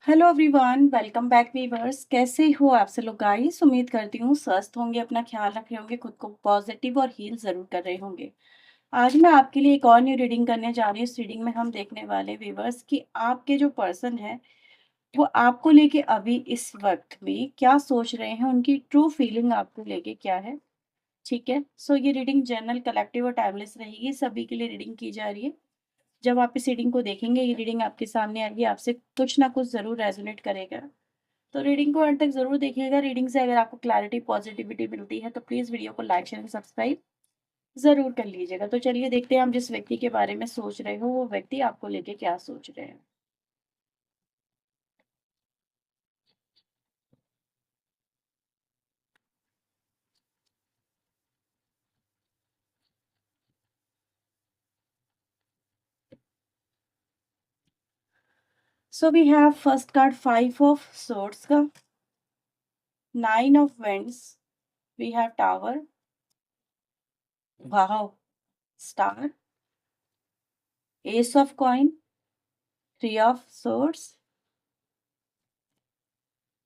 Hello everyone, welcome back viewers. कैसे हो आप सब लोग गाइस? उम्मीद करती हूँ स्वस्थ होंगे, अपना ख्याल रख रहे होंगे, खुद को पॉजिटिव और हील ज़रूर कर रहे होंगे। आज मैं आपके लिए एक और न्यू रीडिंग करने जा रही हूँ। इस रीडिंग में हम देखने वाले वीवर्स कि आपके जो पर्सन है वो आपको लेके अभी इस वक्त में क्या सोच रहे हैं, उनकी ट्रू फीलिंग आपको लेके क्या है। ठीक है, सो ये रीडिंग जनरल, कलेक्टिव और टाइमलेस रहेगी। सभी के लिए रीडिंग की जा रही है। जब आप इस रीडिंग को देखेंगे, ये रीडिंग आपके सामने आएगी, आपसे कुछ ना कुछ ज़रूर रेजोनेट करेगा। तो रीडिंग को अंत तक ज़रूर देखिएगा। रीडिंग से अगर आपको क्लैरिटी, पॉजिटिविटी मिलती है तो प्लीज़ वीडियो को लाइक, शेयर, सब्सक्राइब ज़रूर कर लीजिएगा। तो चलिए देखते हैं हम जिस व्यक्ति के बारे में सोच रहे हो वो व्यक्ति आपको लेके क्या सोच रहे हैं। So we have first card 5 of swords का, 9 of wands, we have tower, wow, star, ace of coin, 3 of swords,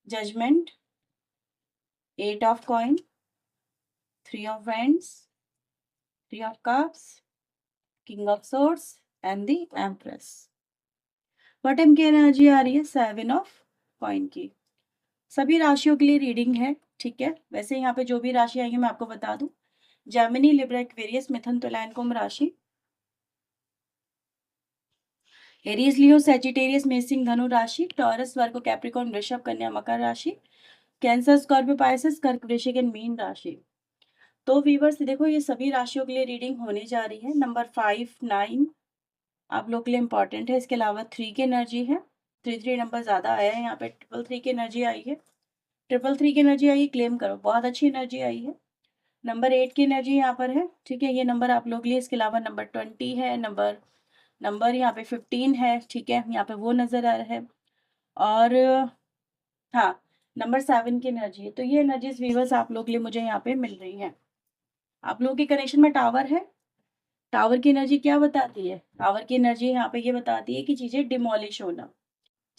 judgment, 8 of coin, 3 of wands, 3 of cups, king of swords and the empress. Bottom की energy आ रही है 7 of coin की। सभी राशियों के लिए रीडिंग है, ठीक है। वैसे यहाँ पे जो भी राशि आएंगी मैं आपको बता दूं। जेमिनी, लिब्रा, एक्वेरियस, मिथुन, तुला एंड कुंभ राशि, एरीज, लियो, सेजिटेरियस, मेष, सिंह, धनु राशि, टॉरस, वर्गो, कैप्रिकॉर्न, वृषभ, कन्या, मकर राशि, कैंसर, स्कॉर्पियो, पाइसेस, कर्क, वृश्चिक एंड मीन राशि। तो व्यूअर्स देखो, ये सभी राशियों के लिए रीडिंग होने जा रही है। नंबर 5, 9 आप लोग के लिए इंपॉर्टेंट है। इसके अलावा 3 की एनर्जी है। 3 नंबर ज्यादा आया है यहाँ पे। 3 की एनर्जी आई है। 3 की एनर्जी आई है, क्लेम करो, बहुत अच्छी एनर्जी आई है। नंबर 8 की एनर्जी यहाँ पर है, ठीक है, ये नंबर आप लोग लिए। इसके अलावा नंबर 20 है, नंबर नंबर यहाँ पे 15 है, ठीक है, यहाँ पे वो नजर आ रहा है। और हाँ, नंबर 7 की एनर्जी है। तो ये एनर्जीज व्यूअर्स आप लोग के लिए मुझे यहाँ पे मिल रही है। आप लोगों के कनेक्शन में टावर है। टावर की एनर्जी क्या बताती है? टावर की एनर्जी यहाँ पे ये बताती है कि चीजें डिमोलिश होना,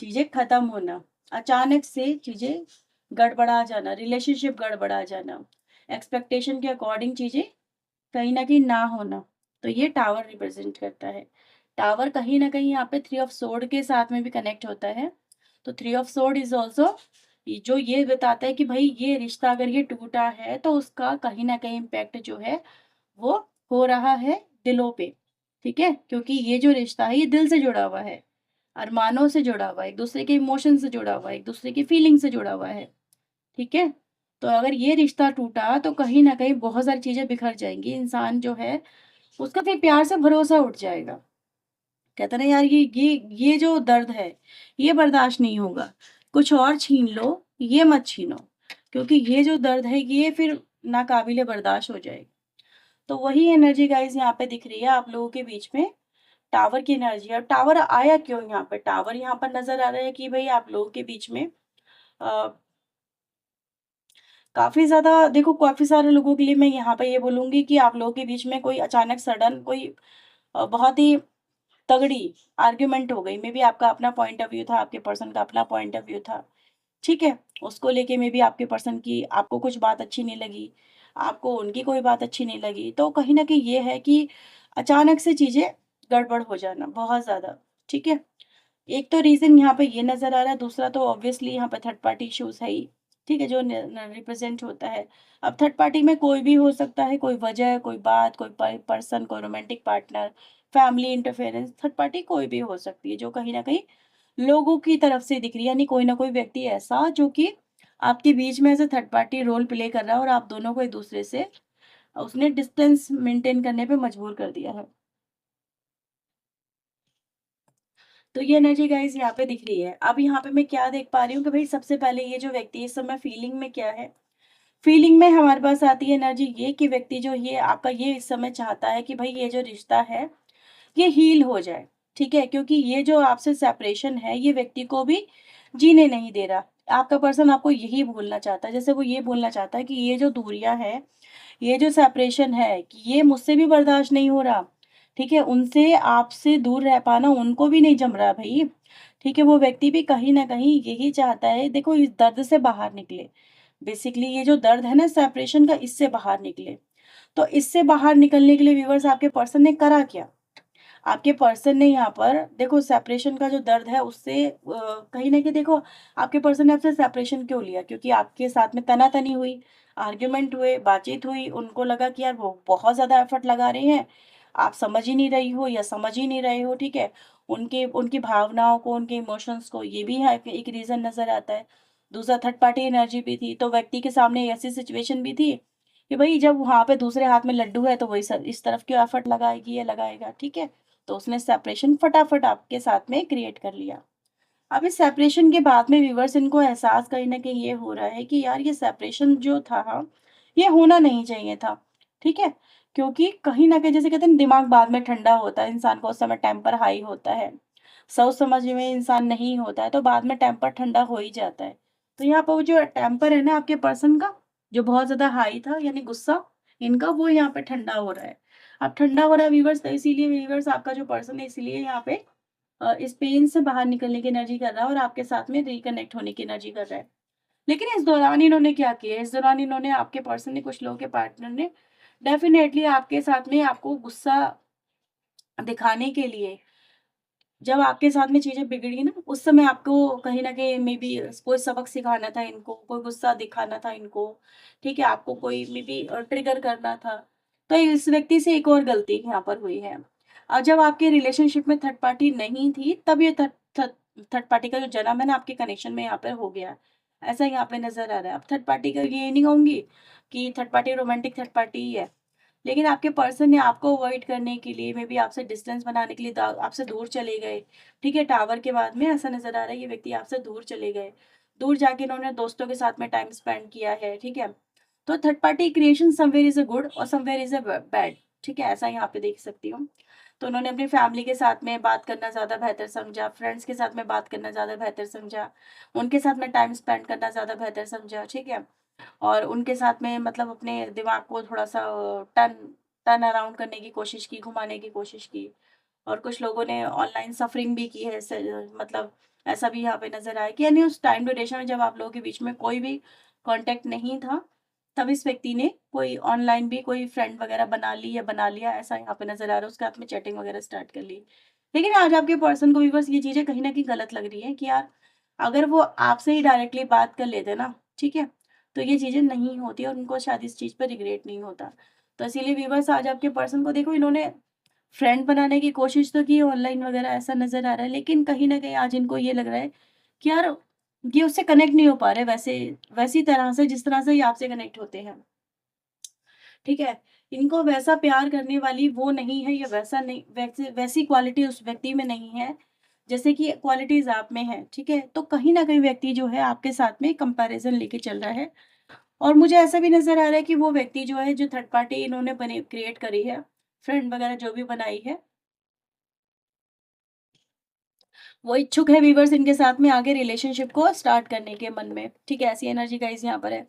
चीजें खत्म होना, अचानक से चीजें गड़बड़ा जाना, रिलेशनशिप गड़बड़ा जाना, एक्सपेक्टेशन के अकॉर्डिंग चीजें कहीं ना कहीं ना होना। तो ये टावर रिप्रेजेंट करता है। टावर कहीं ना कहीं यहाँ पे 3 ऑफ सोर्ड के साथ में भी कनेक्ट होता है। तो 3 ऑफ सोर्ड इज ऑल्सो जो ये बताता है कि भाई ये रिश्ता अगर ये टूटा है तो उसका कहीं ना कहीं इम्पैक्ट जो है वो हो रहा है दिलों पे, ठीक है, क्योंकि ये जो रिश्ता है ये दिल से जुड़ा हुआ है, अरमानों से जुड़ा हुआ है, एक दूसरे के इमोशन से जुड़ा हुआ है, एक दूसरे की फीलिंग से जुड़ा हुआ है, ठीक है। तो अगर ये रिश्ता टूटा तो कहीं ना कहीं बहुत सारी चीजें बिखर जाएंगी। इंसान जो है उसका फिर प्यार से भरोसा उठ जाएगा। कहता ना यार, ये जो दर्द है ये बर्दाश्त नहीं होगा, कुछ और छीन लो, ये मत छीनो, क्योंकि ये जो दर्द है ये फिर नाकाबिले बर्दाश्त हो जाएगी। तो वही एनर्जी गाइस यहाँ पे दिख रही है आप लोगों के बीच में। टावर की एनर्जी है। टावर आया क्यों यहाँ पे? टावर यहाँ पर नजर आ रहा है कि भाई आप लोगों के बीच में काफी ज्यादा, देखो काफी सारे लोगों के लिए मैं यहाँ पे ये बोलूंगी कि आप लोगों के बीच में कोई अचानक सडन कोई बहुत ही तगड़ी आर्ग्यूमेंट हो गई। मे बी आपका अपना पॉइंट ऑफ व्यू था, आपके पर्सन का अपना पॉइंट ऑफ व्यू था, ठीक है। उसको लेके मे बी आपके पर्सन की आपको कुछ बात अच्छी नहीं लगी, आपको उनकी कोई बात अच्छी नहीं लगी। तो कहीं ना कहीं ये है कि अचानक से चीजें गड़बड़ हो जाना बहुत ज्यादा, ठीक है। एक तो रीजन यहाँ पे ये नजर आ रहा है, दूसरा तो ऑब्वियसली यहाँ पे थर्ड पार्टी इश्यूज है ही, ठीक है, जो रिप्रेजेंट होता है। अब थर्ड पार्टी में कोई भी हो सकता है, कोई वजह, कोई बात, कोई पर्सन, कोई romantic partner, family interference, third party कोई भी हो सकती है जो कहीं ना कहीं लोगों की तरफ से दिख रही है, यानी कोई ना कोई व्यक्ति ऐसा जो कि आपके बीच में ऐसे थर्ड पार्टी रोल प्ले कर रहा है और आप दोनों को एक दूसरे से उसने डिस्टेंस मेंटेन करने पे मजबूर कर दिया है। तो ये एनर्जी गाइस यहाँ पे दिख रही है। अब यहाँ पे मैं क्या देख पा रही हूँ कि भाई सबसे पहले ये जो व्यक्ति है इस समय फीलिंग में क्या है। फीलिंग में हमारे पास आती है एनर्जी ये कि व्यक्ति जो ये आपका ये इस समय चाहता है कि भाई ये जो रिश्ता है ये हील हो जाए, ठीक है, क्योंकि ये जो आपसे सेपरेशन है ये व्यक्ति को भी जीने नहीं दे रहा। आपका पर्सन आपको यही बोलना चाहता है, जैसे वो ये बोलना चाहता है कि ये जो दूरियां है, ये जो सेपरेशन है, कि ये मुझसे भी बर्दाश्त नहीं हो रहा, ठीक है, उनसे आपसे दूर रह पाना उनको भी नहीं जम रहा भाई। ठीक है? वो व्यक्ति भी कहीं न कहीं यही चाहता है, देखो इस दर्द से बाहर निकले। बेसिकली ये जो दर्द है ना सेपरेशन का, इससे बाहर निकले। तो इससे बाहर निकलने के लिए व्यूअर्स आपके पर्सन ने करा क्या? आपके पर्सन ने यहाँ पर देखो सेपरेशन का जो दर्द है उससे कहीं न कहीं देखो आपके पर्सन ने आपसे सेपरेशन क्यों लिया? क्योंकि आपके साथ में तना-तनी हुई, आर्ग्यूमेंट हुए, बातचीत हुई, उनको लगा कि यार वो बहुत ज़्यादा एफर्ट लगा रहे हैं, आप समझ ही नहीं रही हो या समझ ही नहीं रहे हो, ठीक है? उनके उनकी भावनाओं को, उनके इमोशंस को, ये भी है एक रीज़न नज़र आता है। दूसरा थर्ड पार्टी एनर्जी भी थी, तो व्यक्ति के सामने ऐसी सिचुएशन भी थी कि भई जब वहाँ पे दूसरे हाथ में लड्डू है तो वो इस तरफ क्यों एफर्ट लगाएगी या लगाएगा, ठीक है? तो उसने सेपरेशन फटाफट आपके साथ में क्रिएट कर लिया। अब इस सेपरेशन के बाद में व्यूअर्स इनको एहसास कहीं न कहीं ये हो रहा है कि यार ये सेपरेशन जो था, ये होना नहीं चाहिए था, ठीक है? क्योंकि कहीं न कहीं जैसे कहते हैं ना दिमाग बाद में ठंडा होता है, इंसान का उस समय टेम्पर हाई होता है। सोच समझ में इंसान नहीं होता है तो बाद में टेम्पर ठंडा हो ही जाता है। तो यहाँ पे वो जो टेम्पर है ना आपके पर्सन का, जो बहुत ज़्यादा हाई था यानी गुस्सा इनका, वो यहाँ पे ठंडा हो रहा है। अब ठंडा हो रहा है व्यूअर्स, तो इसीलिए व्यूअर्स आपका जो पर्सन है इसीलिए यहाँ पे इस पेन से बाहर निकलने की एनर्जी कर रहा है और आपके साथ में रिकनेक्ट होने की एनर्जी कर रहा है। लेकिन इस दौरान इन्होंने क्या किया है, इस दौरान इन्होंने आपके पर्सन ने, कुछ लोगों के पार्टनर ने डेफ़िनेटली आपके साथ में आपको गुस्सा दिखाने के लिए, जब आपके साथ में चीज़ें बिगड़ी ना, उस समय आपको कहीं न कहीं मेबी कोई सबक सिखाना था इनको, कोई गुस्सा दिखाना था इनको, ठीक है? आपको कोई मेबी ट्रिगर करना था। तो इस व्यक्ति से एक और गलती यहाँ पर हुई है। जब आपके रिलेशनशिप में थर्ड पार्टी नहीं थी, तब ये थर्ड पार्टी का जो जन्म है ना आपके कनेक्शन में यहाँ पे हो गया। ऐसा यहाँ पे नज़र आ रहा है। अब थर्ड पार्टी का ये नहीं कहूँगी कि third party romantic third party ही है। लेकिन आपके पर्सन ने आपको अवॉइड करने के लिए, मे बी आपसे डिस्टेंस बनाने के लिए आपसे दूर चले गए, ठीक है? टावर के बाद में ऐसा नज़र आ रहा है ये व्यक्ति आपसे दूर चले गए। दूर जाके इन्होंने दोस्तों के साथ में टाइम स्पेंड किया है, ठीक है? तो third party creation somewhere is a good और समवेयर इज़ अ बैड, ठीक है? ऐसा यहाँ पे देख सकती हूँ। तो उन्होंने अपनी फैमिली के साथ में बात करना ज़्यादा बेहतर समझा, फ्रेंड्स के साथ में बात करना ज़्यादा बेहतर समझा, उनके साथ में टाइम स्पेंड करना ज़्यादा बेहतर समझा, ठीक है? और उनके साथ में मतलब अपने दिमाग को थोड़ा-सा टर्न टर्न अराउंड करने की कोशिश की, घुमाने की कोशिश की। और कुछ लोगों ने ऑनलाइन सफ़रिंग भी की है, मतलब ऐसा भी यहाँ पे नज़र आया कि यानी उस टाइम ड्यूरेशन में जब आप लोगों के बीच में कोई भी कॉन्टैक्ट नहीं था, तब इस व्यक्ति ने कोई ऑनलाइन भी कोई फ्रेंड वगैरह बना ली या बना लिया, ऐसा यहाँ पे नज़र आ रहा है। उसके हाथ में चैटिंग वगैरह स्टार्ट कर ली। लेकिन आज आपके पर्सन को भी बस ये चीज़ें कहीं न कहीं गलत लग रही हैं कि यार अगर वो आपसे ही डायरेक्टली बात कर लेते ना, ठीक है? तो ये चीज़ें नहीं होती और उनको शायद इस चीज़ पे रिग्रेट नहीं होता। तो इसीलिए व्यूअर्स आज आपके पर्सन को देखो, इन्होंने फ्रेंड बनाने की कोशिश तो की ऑनलाइन वगैरह, ऐसा नज़र आ रहा है, लेकिन कहीं न कहीं आज इनको ये लग रहा है कि यार ये उससे कनेक्ट नहीं हो पा रहे वैसी तरह से जिस तरह से ये आपसे कनेक्ट होते हैं। ठीक है? इनको वैसा प्यार करने वाली वो नहीं है या वैसा नहीं, वैसी क्वालिटी उस व्यक्ति में नहीं है, जैसे कि क्वालिटीज़ आप में है, ठीक है? तो कहीं न कहीं व्यक्ति जो है आपके साथ में कंपैरिज़न लेके चल रहा है और मुझे ऐसा भी नज़र आ रहा है कि वो व्यक्ति जो है, जो थर्ड पार्टी इन्होंने बनी क्रिएट करी है, फ्रेंड वगैरह जो भी बनाई है, वो इच्छुक है व्यूअर्स इनके साथ में आगे रिलेशनशिप को स्टार्ट करने के मन में, ठीक है? ऐसी एनर्जी गाइस यहाँ पर है।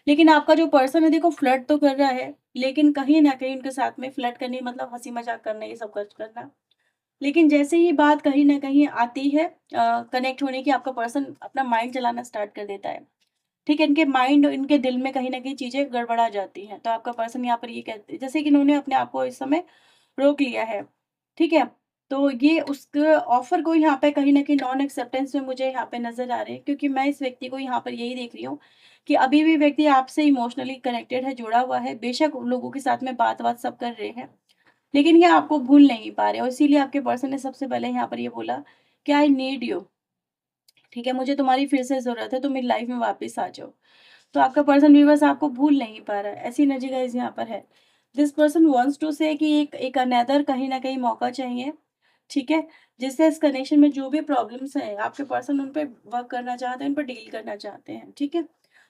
लेकिन आपका जो पर्सन है देखो फ्लर्ट तो कर रहा है, लेकिन कहीं न कहीं उनके साथ में फ्लर्ट करनी मतलब हँसी-मज़ाक करना, ये सब कुछ करना। लेकिन जैसे ही बात कहीं न कहीं आती है कनेक्ट होने की, आपका पर्सन अपना माइंड चलाना स्टार्ट कर देता है। ठीक है? इनके माइंड, इनके दिल में कहीं न कहीं चीज़ें गड़बड़ा जाती हैं। तो आपका पर्सन यहाँ पर ये कहते जैसे कि इन्होंने अपने आप को इस समय रोक लिया है, ठीक है? तो ये उसके ऑफ़र को यहाँ पे कहीं न कहीं नॉन एक्सेप्टेंस में मुझे यहाँ पे नज़र आ रहे हैं, क्योंकि मैं इस व्यक्ति को यहाँ पर यही देख रही हूँ कि अभी भी व्यक्ति आपसे इमोशनली कनेक्टेड है, जुड़ा हुआ है। बेशक उन लोगों के साथ में बात-वात सब कर रहे हैं, लेकिन ये आपको भूल नहीं पा रहे और इसीलिए आपके पर्सन ने सबसे पहले यहाँ पर ये बोला कि आई नीड यू, ठीक है? मुझे तुम्हारी फिर से ज़रूरत है, तुम मेरी लाइफ़ में वापस आ जाओ। तो आपका पर्सन भी बस आपको भूल नहीं पा रहा है, ऐसी एनर्जी गाइस यहाँ पर है। दिस पर्सन वांट्स टू से कि एक एक अनदर कहीं न कहीं मौका चाहिए, ठीक है? जिससे इस कनेक्शन में जो भी प्रॉब्लम्स हैं, आपके पर्सन उन पे वर्क करना चाहते हैं, उन पे डील करना चाहते हैं, ठीक है?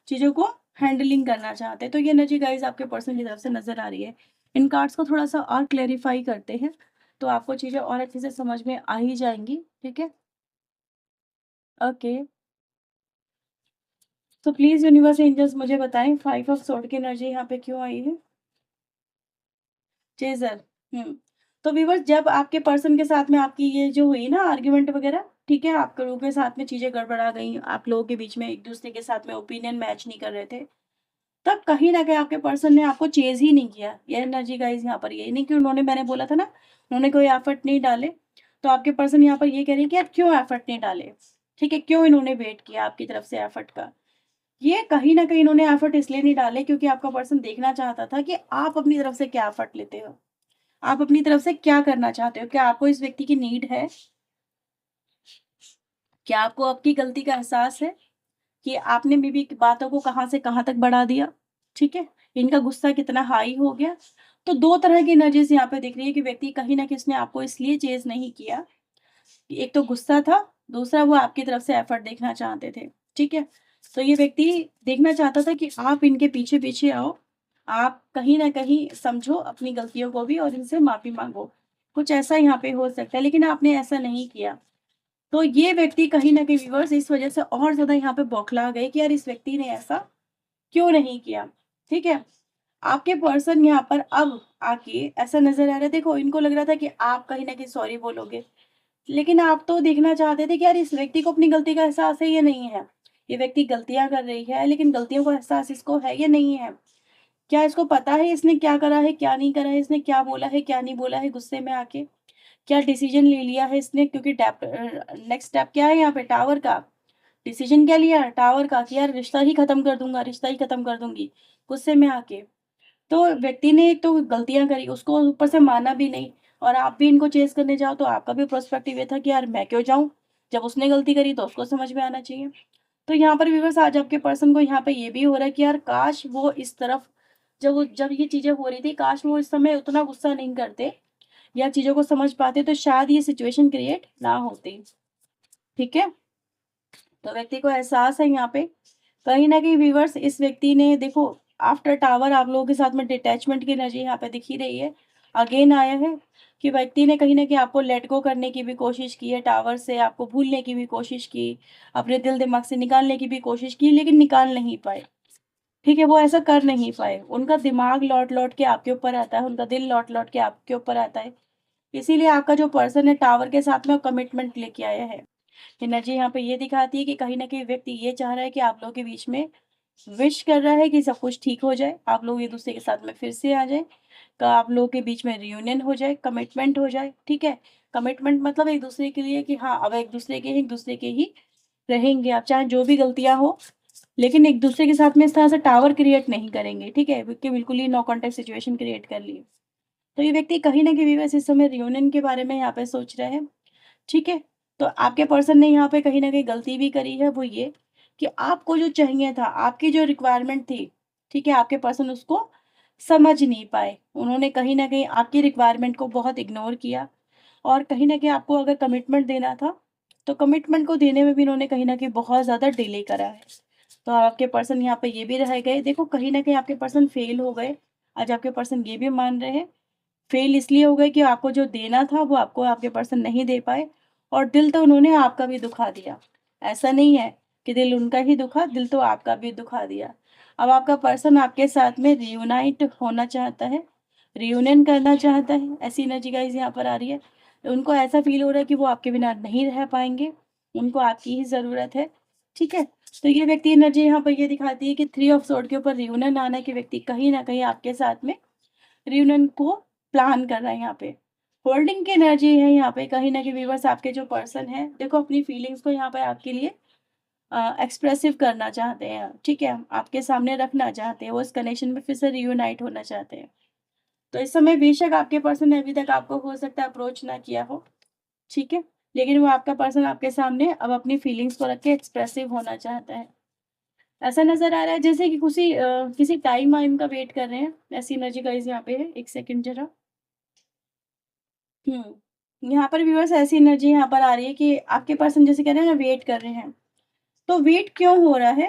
चीज़ों को हैंडलिंग करना चाहते हैं। तो ये एनर्जी गाइस आपके पर्सन की तरफ से नज़र आ रही है। इन कार्ड्स को थोड़ा-सा और क्लैरिफ़ाई करते हैं, तो आपको चीज़ें और अच्छे से समझ में आ ही जाएँगी, ठीक है? ओके, तो प्लीज़ यूनिवर्स एंजल्स मुझे बताएँ 5 ऑफ सोर्ड की एनर्जी यहाँ पे क्यों आई है? चेज़र, हुँ। तो व्यूअर्स जब आपके पर्सन के साथ में आपकी ये जो हुई ना आर्ग्यूमेंट वगैरह, ठीक है, आप लोगों के साथ में चीज़ें गड़बड़ा गई, आप लोगों के बीच में एक-दूसरे के साथ में ओपिनियन मैच नहीं कर रहे थे, तब कहीं न कहीं आपके पर्सन ने आपको चेज़ ही नहीं किया। ये एनर्जी गाइज़ यहाँ पर ये नहीं कि उन्होंने मैंने बोला था ना, उन्होंने कोई एफर्ट नहीं डाले, तो आपके पर्सन यहाँ पर ये कह रहे हैं कि यार क्यों एफर्ट नहीं डाले? ठीक है, क्यों इन्होंने वेट किया आपकी तरफ से एफर्ट का? ये कहीं न कहीं इन्होंने एफर्ट इसलिए नहीं डाले क्योंकि आपका पर्सन देखना चाहता था कि आप अपनी तरफ से क्या एफर्ट लेते हो? आप अपनी तरफ से क्या करना चाहते हो? क्या आपको इस व्यक्ति की नीड है? क्या आपको आपकी गलती का एहसास है कि आपने मे बी बातों को कहाँ से कहाँ तक बढ़ा दिया? ठीक है? इनका गुस्सा कितना हाई हो गया? तो 2 तरह की एनर्जीज़ यहाँ पे दिख रही है कि व्यक्ति कहीं न किसी ने आपको इसलिए चेज़ नहीं किया, कि एक तो गुस्सा था, दूसरा वो आपकी तरफ से एफर्ट देखना चाहते थे। ठीक है? तो ये व्यक्ति देखना चाहता था कि आप इनके पीछे-पीछे आओ, आप कहीं न कहीं समझो अपनी गलतियों को भी और इनसे माफ़ी माँगो। कुछ ऐसा यहाँ पे हो सकता है, लेकिन आपने ऐसा नहीं किया। तो ये व्यक्ति कहीं न कहीं व्यूअर्स इस वज़ह से और ज़्यादा यहाँ पे बौखला गए कि यार इस व्यक्ति ने ऐसा क्यों नहीं किया? ठीक है? आपके पर्सन यहाँ पर अब आके ऐसा नज़र आ रहा है, देखो इनको लग रहा था कि आप कहीं न कहीं सॉरी बोलोगे, लेकिन आप तो देखना चाहते थे कि यार इस व्यक्ति को अपनी गलती का एहसास है या नहीं है? ये व्यक्ति गलतियाँ कर रही है, लेकिन गलतियों का एहसास इसको है या नहीं है? क्या इसको पता है इसने क्या करा है, क्या नहीं करा है, इसने क्या बोला है, क्या नहीं बोला है गुस्से में आके? क्या डिसीज़न ले लिया है इसने, क्योंकि नेक्स्ट स्टेप क्या है यहाँ पे टावर का? डिसीज़न क्या लिया टावर का कि यार रिश्ता ही खत्म कर दूँगा, रिश्ता ही खत्म कर दूँगी, गुस्से में आके। तो व्यक्ति ने एक तो गलतियाँ करी, उसको ऊपर से माना भी नहीं और आप भी इनको चेज़ करने जाओ तो आपका भी पर्सपेक्टिव ये था कि यार मैं क्यों जाऊँ? जब उसने गलती करी तो उसको समझ में आना चाहिए। तो यहाँ पर व्यूअर्स आज आपके पर्सन को यहाँ पे ये भी हो रहा है कि यार काश वो इस तरफ जब ये चीज़ें हो रही थी, काश वो इस समय उतना गुस्सा नहीं करते या चीज़ों को समझ पाते, तो शायद ये सिचुएशन क्रिएट ना होती। ठीक है? तो व्यक्ति को एहसास है यहाँ पे, कहीं न कहीं व्यूअर्स इस व्यक्ति ने देखो आफ्टर टावर आप लोगों के साथ में डिटैचमेंट की एनर्जी यहाँ पे दिख ही रही है। अगेन आया है कि व्यक्ति ने कहीं न कहीं आपको लेट गो करने की भी कोशिश की है, टावर से आपको भूलने की भी कोशिश की, अपने दिल-दिमाग से निकालने की भी कोशिश की, लेकिन निकाल नहीं पाए। ठीक है? वो ऐसा कर नहीं पाए। उनका दिमाग लौट-लौट के आपके ऊपर आता है, उनका दिल लौट-लौट के आपके ऊपर आता है। इसीलिए आपका जो पर्सन है टावर के साथ में कमिटमेंट लेके आया है। एनर्जी यहाँ पे ये दिखाती है कि कहीं न कहीं व्यक्ति ये चाह रहा है कि आप लोगों के बीच में विश कर रहा है कि सब कुछ ठीक हो जाए, आप लोग एक-दूसरे के साथ में फिर से आ जाएँ, का आप लोगों के बीच में रियूनियन हो जाए, कमिटमेंट हो जाए, ठीक है? कमिटमेंट मतलब एक-दूसरे के लिए कि हाँ, अब एक-दूसरे के ही रहेंगे आप, चाहे जो भी गलतियाँ हो, लेकिन एक-दूसरे के साथ में इस तरह से टावर क्रिएट नहीं करेंगे, ठीक है? कि बिल्कुल ही नो कॉन्टैक्ट सिचुएशन क्रिएट कर ली। तो ये व्यक्ति कहीं न कहीं बस इस समय रियूनियन के बारे में यहाँ पे सोच रहे हैं। ठीक है? तो आपके पर्सन ने यहाँ पे कहीं न कहीं गलती भी करी है, वो ये कि आपको जो चाहिए था, आपकी जो रिक्वायरमेंट थी, ठीक है? आपके पर्सन उसको समझ नहीं पाए। उन्होंने कहीं न कहीं आपकी रिक्वायरमेंट को बहुत इग्नोर किया और कहीं न कहीं आपको अगर कमिटमेंट देना था, तो कमिटमेंट को देने में भी इन्होंने कहीं न कहीं बहुत ज़्यादा डिले करा है। तो आपके पर्सन यहाँ पे ये भी रह गए। देखो कहीं न कहीं आपके पर्सन फेल हो गए। आज आपके पर्सन ये भी मान रहे हैं फेल इसलिए हो गए कि आपको जो देना था वो आपको आपके पर्सन नहीं दे पाए और दिल तो उन्होंने आपका भी दुखा दिया। ऐसा नहीं है कि दिल उनका ही दुखा, दिल तो आपका भी दुखा दिया। अब आपका पर्सन आपके साथ में रियूनाइट होना चाहता है, रियूनियन करना चाहता है, ऐसी एनर्जी गाइज़ यहाँ पर आ रही है। उनको ऐसा फ़ील हो रहा है कि वो आपके बिना नहीं रह पाएँगे, उनको आपकी ही ज़रूरत है, ठीक है? तो ये व्यक्ति एनर्जी यहाँ पर ये दिखाती है कि थ्री ऑफ सोर्ड के ऊपर रियूनियन आना कि व्यक्ति कहीं न कहीं आपके साथ में रियूनियन को प्लान कर रहा है यहाँ पे। होल्डिंग की एनर्जी है यहाँ पे कहीं न कहीं व्यूअर्स आपके जो पर्सन हैं, देखो अपनी फीलिंग्स को यहाँ पे आपके लिए एक्सप्रेसिव करना चाहते हैं, ठीक है? आपके सामने रखना चाहते हैं, वो इस कनेक्शन में फिर से रियूनाइट होना चाहते हैं। तो इस समय बेशक आपके पर्सन ने अभी तक आपको हो सकता है अप्रोच ना किया हो, ठीक है? लेकिन वो आपका पर्सन आपके सामने अब अपनी फीलिंग्स को रख के एक्सप्रेसिव होना चाहता है। ऐसा नज़र आ रहा है जैसे कि किसी टाइम वाइम का वेट कर रहे हैं, ऐसी एनर्जी गाइज़ यहाँ पे है। 1 सेकंड ज़रा। यहाँ पर व्यूअर्स ऐसी एनर्जी यहाँ पर आ रही है कि आपके पर्सन जैसे कह रहे हैं ना वेट कर रहे हैं। तो वेट क्यों हो रहा है?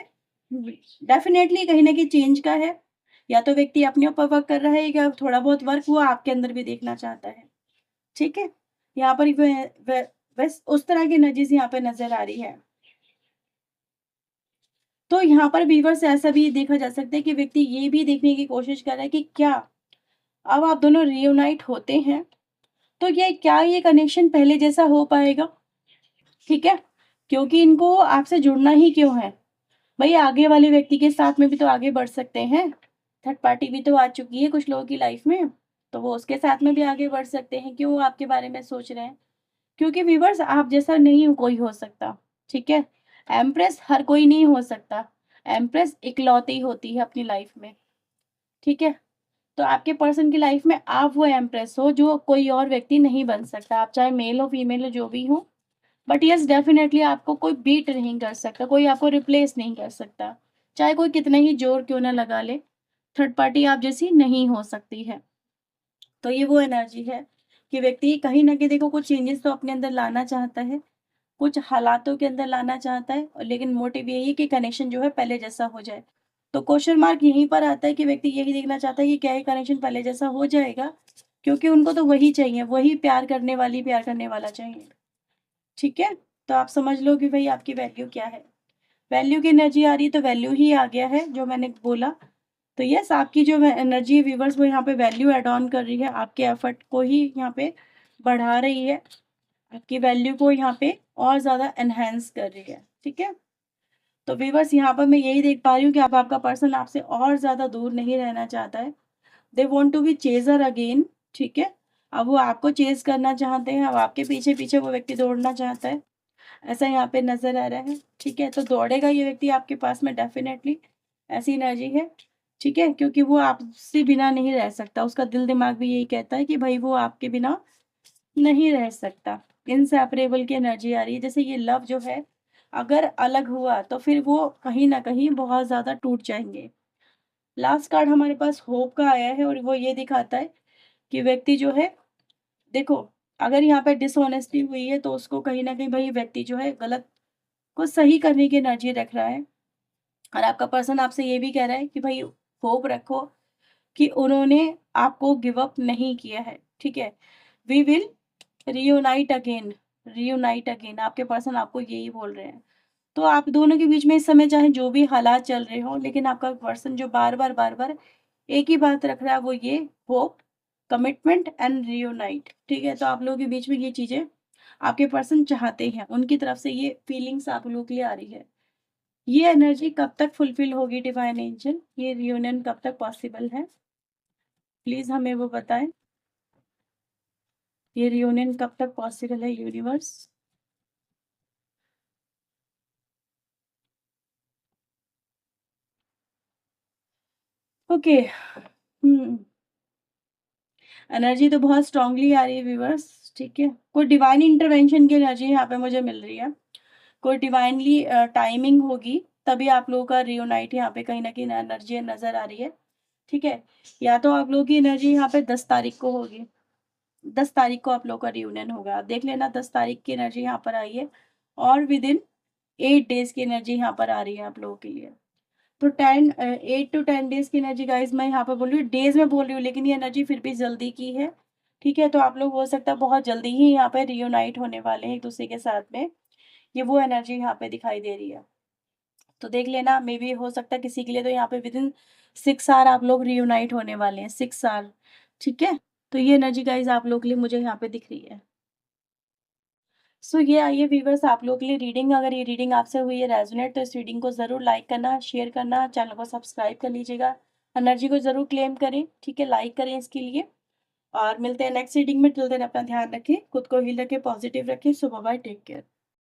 डेफ़िनेटली कहीं न कहीं चेंज का है। या तो व्यक्ति अपने ऊपर वर्क कर रहा है या थोड़ा बहुत वर्क वो आपके अंदर भी देखना चाहता है। ठीक है? यहाँ पर व बस उस तरह की एनर्जीज़ यहाँ पे नज़र आ रही है। तो यहाँ पर व्यूअर्स ऐसा भी देखा जा सकता है कि व्यक्ति ये भी देखने की कोशिश कर रहा है कि क्या अब आप दोनों रियूनाइट होते हैं, तो ये क्या ये कनेक्शन पहले जैसा हो पाएगा? ठीक है, क्योंकि इनको आपसे जुड़ना ही क्यों है भाई, आगे वाले व्यक्ति के साथ में भी तो आगे बढ़ सकते हैं। थर्ड पार्टी भी तो आ चुकी है कुछ लोगों की लाइफ में, तो वो उसके साथ में भी आगे बढ़ सकते हैं। क्यों वो आपके बारे में सोच रहे हैं? क्योंकि व्यूअर्स आप जैसा नहीं कोई हो सकता, ठीक है। एम्प्रेस हर कोई नहीं हो सकता, एम्प्रेस इकलौती होती है अपनी लाइफ में, ठीक है। तो आपके पर्सन की लाइफ में आप वो एम्प्रेस हो जो कोई और व्यक्ति नहीं बन सकता, आप चाहे मेल हो फीमेल हो जो भी हो। बट यस डेफिनेटली आपको कोई बीट नहीं कर सकता, कोई आपको रिप्लेस नहीं कर सकता, चाहे कोई कितना ही जोर क्यों ना लगा ले, थर्ड पार्टी आप जैसी नहीं हो सकती है। तो ये वो एनर्जी है कि व्यक्ति कहीं ना कहीं देखो कुछ चेंजेस तो अपने अंदर लाना चाहता है, कुछ हालातों के अंदर लाना चाहता है, और लेकिन मोटिव यही है कि कनेक्शन जो है पहले जैसा हो जाए। तो क्वेश्चन मार्क यहीं पर आता है कि व्यक्ति यही देखना चाहता है कि क्या ये कनेक्शन पहले जैसा हो जाएगा, क्योंकि उनको तो वही चाहिए, वही प्यार करने वाली प्यार करने वाला चाहिए, ठीक है। तो आप समझ लो कि भाई आपकी वैल्यू क्या है, वैल्यू की एनर्जी आ रही है तो वैल्यू ही आ गया है जो मैंने बोला। तो यस आपकी जो एनर्जी व्यूवर्स वो यहाँ पे वैल्यू एड ऑन कर रही है, आपके एफर्ट को ही यहाँ पे बढ़ा रही है, आपकी वैल्यू को यहाँ पे और ज़्यादा एनहेंस कर रही है, ठीक है। तो व्यूवर्स यहाँ पर मैं यही देख पा रही हूँ कि अब आपका पर्सन आपसे और ज़्यादा दूर नहीं रहना चाहता है, they want to be chaser again, ठीक है। अब वो आपको चेज करना चाहते हैं, अब आपके पीछे पीछे वो व्यक्ति दौड़ना चाहता है, ऐसा यहाँ पे नजर आ रहा है, ठीक है। तो दौड़ेगा ये व्यक्ति आपके पास में डेफिनेटली, ऐसी एनर्जी है, ठीक है, क्योंकि वो आपसे बिना नहीं रह सकता, उसका दिल दिमाग भी यही कहता है कि भाई वो आपके बिना नहीं रह सकता। इनसेपरेबल की एनर्जी आ रही है, जैसे ये लव जो है अगर अलग हुआ तो फिर वो कहीं ना कहीं बहुत ज्यादा टूट जाएंगे। लास्ट कार्ड हमारे पास होप का आया है और वो ये दिखाता है कि व्यक्ति जो है, देखो अगर यहाँ पे डिसऑनेस्टी हुई है तो उसको कहीं ना कहीं भाई व्यक्ति जो है गलत को सही करने की एनर्जी रख रहा है, और आपका पर्सन आपसे ये भी कह रहा है कि भाई होप रखो कि उन्होंने आपको गिव अप नहीं किया है, ठीक है। We will reunite again, reunite again, आपके पर्सन आपको यही बोल रहे हैं। तो आप दोनों के बीच में इस समय चाहे जो भी हालात चल रहे हो, लेकिन आपका पर्सन जो बार बार एक ही बात रख रहा है वो ये होप, कमिटमेंट एंड रियूनाइट, ठीक है। तो आप लोगों के बीच में ये चीजें आपके पर्सन चाहते हैं, उनकी तरफ से ये फीलिंग्स आप लोगों के लिए आ रही है। ये एनर्जी कब तक फुलफिल होगी डिवाइन एंजल, ये रियूनियन कब तक पॉसिबल है, प्लीज हमें वो बताएं। ये रियूनियन कब तक पॉसिबल है यूनिवर्स। ओके, एनर्जी तो बहुत स्ट्रांगली आ रही है व्यूवर्स, ठीक है। कोई डिवाइन इंटरवेंशन की एनर्जी यहाँ पे मुझे मिल रही है, कोई डिवाइनली टाइमिंग होगी तभी आप लोगों का रियूनाइट यहाँ पे कहीं ना कहीं एनर्जी नजर आ रही है, ठीक है। या तो आप लोगों की एनर्जी यहाँ पे 10 तारीख को होगी, 10 तारीख को आप लोग का रियूनियन होगा, आप देख लेना 10 तारीख की एनर्जी यहाँ पर आई है, और विद इन 8 डेज की एनर्जी यहाँ पर आ रही है आप लोगों के लिए। तो 8 to 10 डेज की एनर्जी गाइज मैं यहाँ पर बोल रही हूँ, डेज में बोल रही हूँ लेकिन ये एनर्जी फिर भी जल्दी की है, ठीक है। तो आप लोग हो सकता है बहुत जल्दी ही यहाँ पे रियूनाइट होने वाले हैं एक दूसरे के साथ में, ये वो एनर्जी यहाँ पे दिखाई दे रही है। तो देख लेना, मे बी हो सकता है किसी के लिए तो यहाँ पे विद इन 6 आवर आप लोग रियूनाइट होने वाले हैं, 6 आवर, ठीक है। तो ये एनर्जी गाइज आप लोग के लिए मुझे यहाँ पे दिख रही है। सो ये आइए व्यूवर्स आप लोगों के लिए रीडिंग, अगर ये रीडिंग आपसे हुई है रेजोनेट तो इस रीडिंग को ज़रूर लाइक करना, शेयर करना, चैनल को सब्सक्राइब कर लीजिएगा, एनर्जी को ज़रूर क्लेम करें, ठीक है, लाइक करें इसके लिए। और मिलते हैं नेक्स्ट रीडिंग में, टिल देन अपना ध्यान रखें, खुद को हील रखें, पॉजिटिव रखें, सो बाय बाय, टेक केयर।